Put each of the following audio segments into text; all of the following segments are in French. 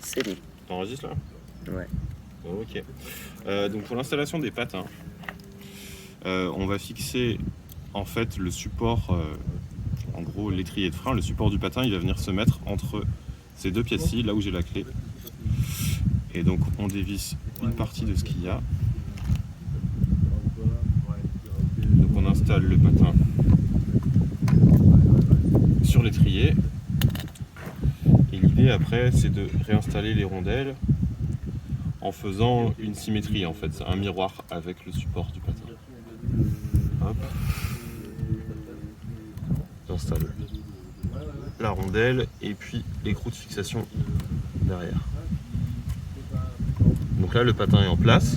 C'est bon. T'enregistres là? Ouais. Ok. Donc pour l'installation des patins, on va fixer en fait le support, en gros l'étrier de frein, le support du patin, il va venir se mettre entre ces deux pièces-ci, là où j'ai la clé. Et donc on dévisse une partie de ce qu'il y a. Donc on installe le patin sur l'étrier. Et l'idée après c'est de réinstaller les rondelles en faisant une symétrie en fait, c'est un miroir avec le support du patin. Hop. J'installe la rondelle et puis l'écrou de fixation derrière. Donc là le patin est en place.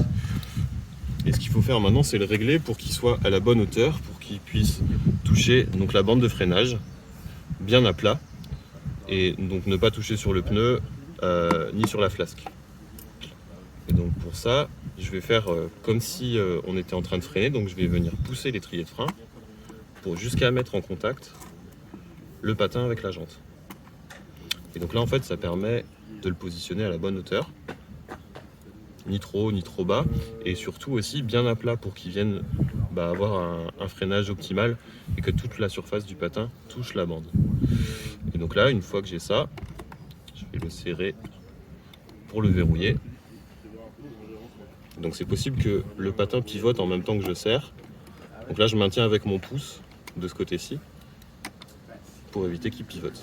Et ce qu'il faut faire maintenant c'est le régler pour qu'il soit à la bonne hauteur, pour qu'il puisse toucher donc la bande de freinage bien à plat. Et donc ne pas toucher sur le pneu ni sur la flasque. Et donc pour ça, je vais faire comme si on était en train de freiner, donc je vais venir pousser l'étrier de frein pour jusqu'à mettre en contact le patin avec la jante. Et donc là en fait ça permet de le positionner à la bonne hauteur, ni trop haut ni trop bas, et surtout aussi bien à plat pour qu'il vienne avoir un freinage optimal et que toute la surface du patin touche la bande. Et donc là une fois que j'ai ça, je vais le serrer pour le verrouiller. Donc c'est possible que le patin pivote en même temps que je serre. Donc là je maintiens avec mon pouce de ce côté-ci pour éviter qu'il pivote.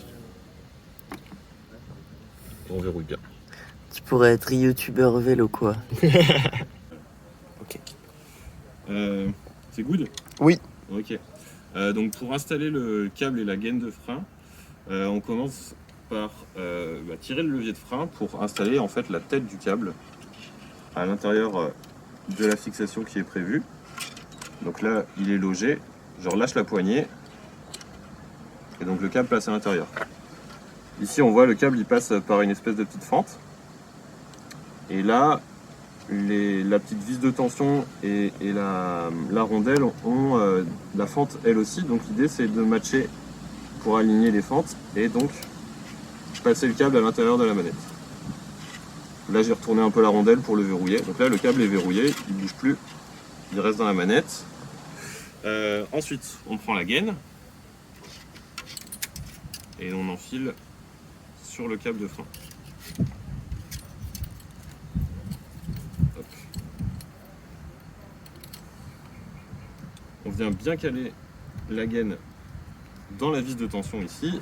Et on verrouille bien. Tu pourrais être youtubeur vélo quoi. Ok. C'est good? Oui. Ok. Donc pour installer le câble et la gaine de frein, on commence par tirer le levier de frein pour installer en fait la tête du câble à l'intérieur de la fixation qui est prévue. Donc là il est logé, je relâche la poignée et donc le câble passe à l'intérieur. Ici on voit le câble il passe par une espèce de petite fente et là la petite vis de tension et la rondelle ont la fente elle aussi, donc l'idée c'est de matcher pour aligner les fentes et donc passer le câble à l'intérieur de la manette. Là j'ai retourné un peu la rondelle pour le verrouiller, donc là le câble est verrouillé, il ne bouge plus, il reste dans la manette. Ensuite on prend la gaine et on enfile sur le câble de frein. Hop. On vient bien caler la gaine dans la vis de tension ici.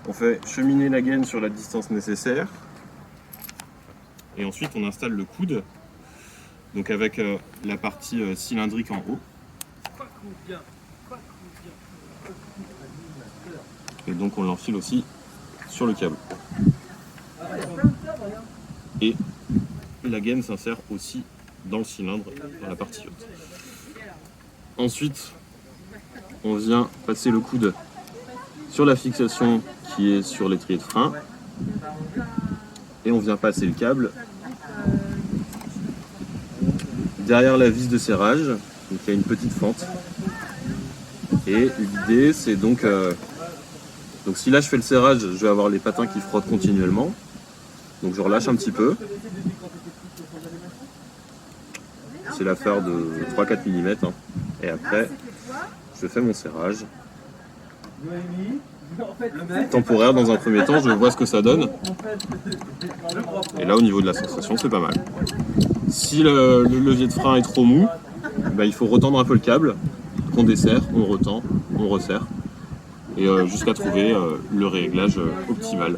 On fait cheminer la gaine sur la distance nécessaire. Et ensuite on installe le coude, donc avec la partie cylindrique en haut. Et donc on l'enfile aussi sur le câble. Et la gaine s'insère aussi dans le cylindre, dans la partie haute. Ensuite, on vient passer le coude sur la fixation qui est sur l'étrier de frein. Et on vient passer le câble derrière la vis de serrage. Donc il y a une petite fente. Et l'idée c'est donc si là je fais le serrage, je vais avoir les patins qui frottent continuellement. Donc je relâche un petit peu. C'est l'affaire de 3-4 mm. Hein. Et après, je fais mon serrage. Temporaire dans un premier temps, je vois ce que ça donne. Et là au niveau de la sensation, c'est pas mal. Si le levier de frein est trop mou, il faut retendre un peu le câble. On desserre, on retend, on resserre. Et jusqu'à trouver le réglage optimal.